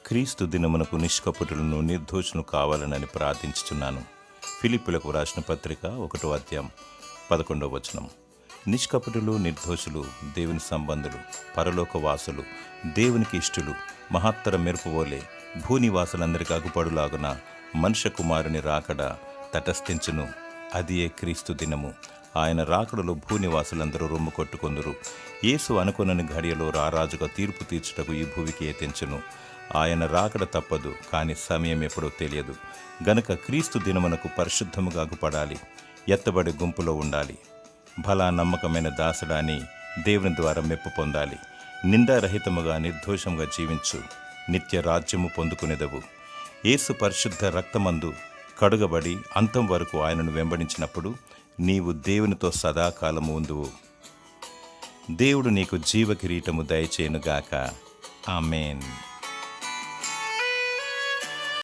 క్రీస్తు దినమునకు నిష్కపటులను నిర్దోషులు కావాలనని ప్రార్థించుచున్నాను. ఫిలిప్పులకు రాసిన పత్రిక 1వ అధ్యాయం 11వ వచనం. నిష్కపటులు, నిర్దోషులు, దేవుని సంబంధులు, పరలోకవాసులు, దేవునికి ఇష్టులు, మహత్తర మెరుపువోలే భూనివాసులందరికీ అగుపడులాగున మనుష్య కుమారుని రాకడ తటస్థించును. అదియే క్రీస్తు దినము. ఆయన రాకడలో భూనివాసులందరూ రొమ్ము కొట్టుకొందురు. యేసు అనుకొనని ఘడియలో రారాజుగా తీర్పు తీర్చుటకు ఈ భూమికి ఎత్తించును. ఆయన రాకడ తప్పదు, కానీ సమయం ఎప్పుడో తెలియదు. గనుక క్రీస్తు దినమునకు పరిశుద్ధముగా అగుపడాలి, ఎత్తబడి గుంపులో ఉండాలి. భలా నమ్మకమైన దాసుడాని దేవుని ద్వారా మెప్పు పొందాలి. నిందారహితముగా నిర్దోషంగా జీవించు, నిత్య రాజ్యము పొందుకునేదవు. యేసు పరిశుద్ధ రక్తమందు కడుగబడి అంతం వరకు ఆయనను వెంబడించినప్పుడు నీవు దేవునితో సదాకాలము ఉందువు. దేవుడు నీకు జీవ కిరీటము దయచేయునుగాక. ఆమేన్.